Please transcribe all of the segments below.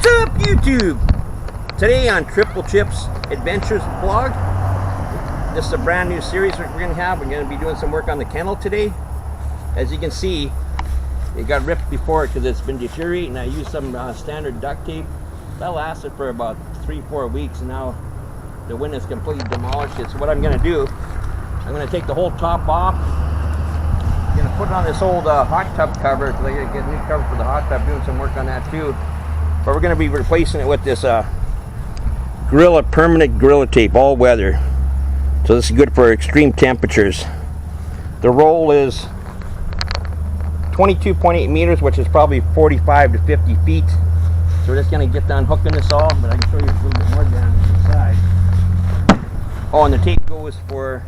What's up, YouTube? Today on TripleChip's Adventures vlog, this is a brand new series we're going to have. We're going to be doing some work on the kennel today. As you can see, it got ripped before because it's been deteriorating. I used some standard duct tape. That lasted for about 3-4 weeks, and now the wind has completely demolished it. So what I'm going to do, I'm going to take the whole top off. I'm going to put it on this old hot tub cover because I got to get a new cover for the hot tub, doing some work on that too. But we're going to be replacing it with this permanent gorilla tape, all weather. So this is good for extreme temperatures. The roll is 22.8 meters, which is probably 45 to 50 feet. So we're just going to get done hooking this all, but I can show you a little bit more down the side. Oh, and the tape goes for,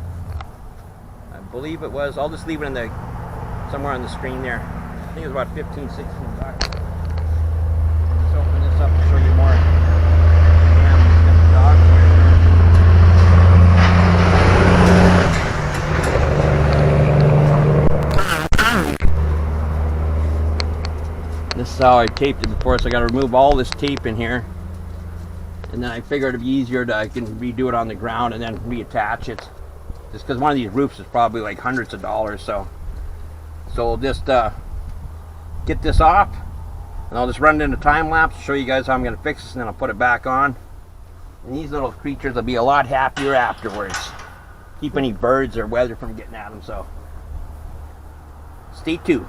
I believe it was, I'll just leave it in the, somewhere on the screen there. I think it was about 15, 16 bucks. Let's open this up to show you more. This is how I taped it before, so I got to remove all this tape in here, and then I figured it'd be easier to, I can redo it on the ground and then reattach it, just because one of these roofs is probably like hundreds of dollars. So we'll just get this off, and I'll just run it into time lapse, show you guys how I'm going to fix this, and then I'll put it back on. And these little creatures will be a lot happier afterwards. Keep any birds or weather from getting at them. So stay tuned.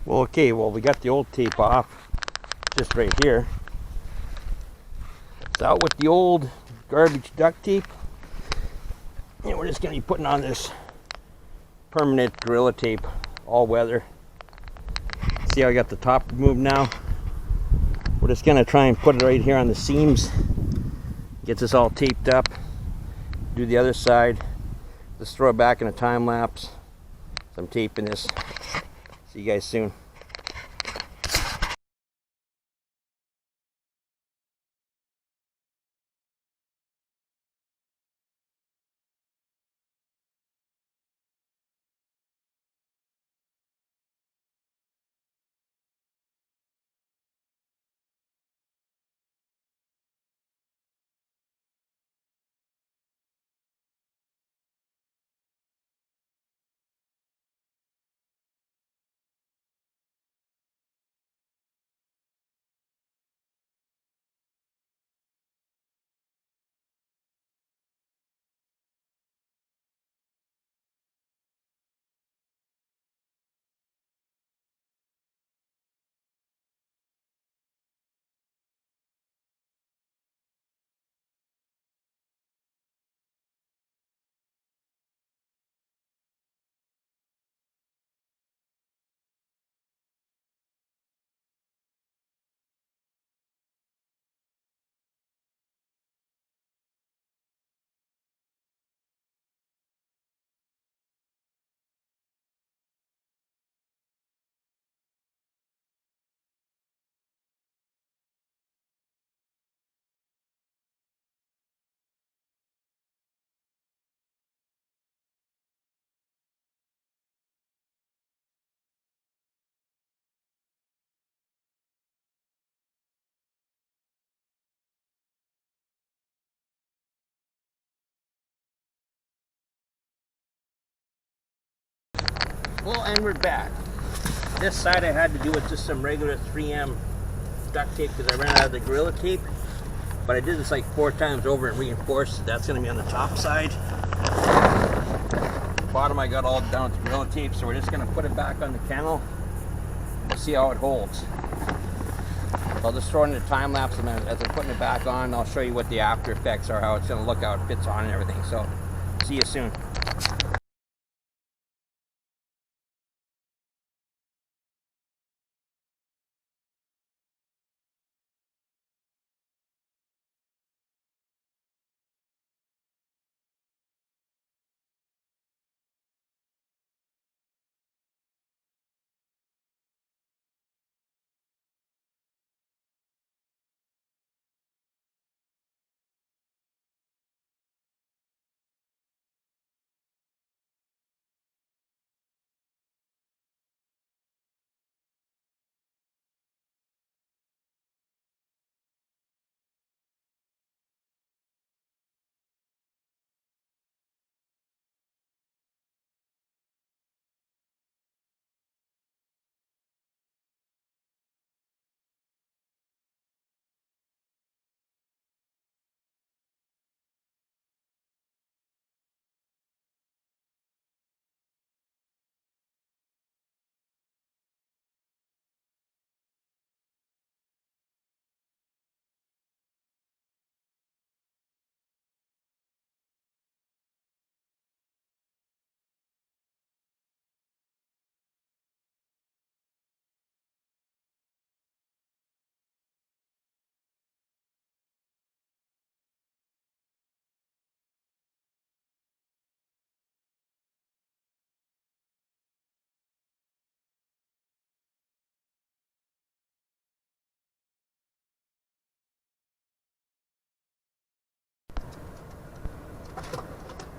Well, okay, we got the old tape off, just right here. It's out with the old garbage duct tape. And we're just going to be putting on this permanent gorilla tape, all weather. See how I got the top removed now? We're just going to try and put it right here on the seams. Get this all taped up. Do the other side. Just throw it back in a time lapse. So I'm taping this. See you guys soon. Well, and we're back. This side I had to do with just some regular 3M duct tape because I ran out of the Gorilla Tape. But I did this like 4 times over and reinforced it. That's going to be on the top side. Bottom I got all done with Gorilla Tape, so we're just going to put it back on the kennel. We'll see how it holds. I'll just throw it in a time lapse, and as I'm putting it back on, I'll show you what the after effects are, how it's going to look, how it fits on and everything. So, see you soon.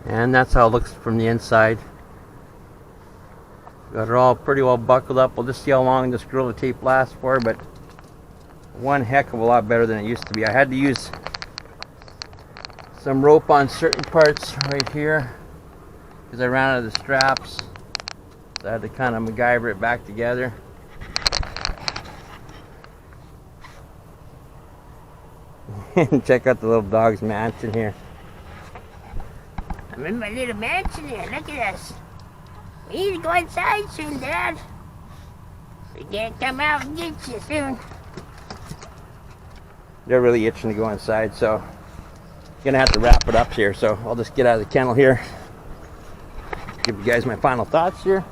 And that's how it looks from the inside. Got it all pretty well buckled up. We'll just see how long this Gorilla Tape lasts for, but one heck of a lot better than it used to be. I had to use some rope on certain parts right here because I ran out of the straps. So I had to kind of MacGyver it back together. Check out the little dog's mansion here. I'm in my little mansion here. Look at us. We need to go inside soon, Dad. We're gonna come out and get you soon. They're really itching to go inside, so I'm gonna have to wrap it up here. So I'll just get out of the kennel here. Give you guys my final thoughts here.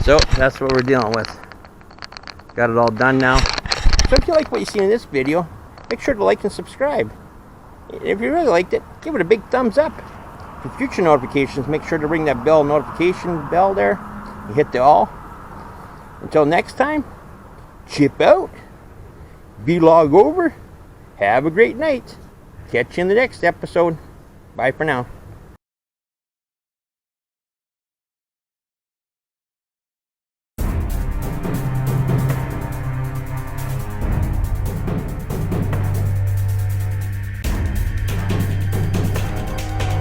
So that's what we're dealing with. Got it all done now. So if you like what you see in this video, make sure to like and subscribe. If you really liked it, give it a big thumbs up. For future notifications, make sure to ring that bell notification bell there. You hit the all. Until next time, chip out. Vlog over. Have a great night. Catch you in the next episode. Bye for now.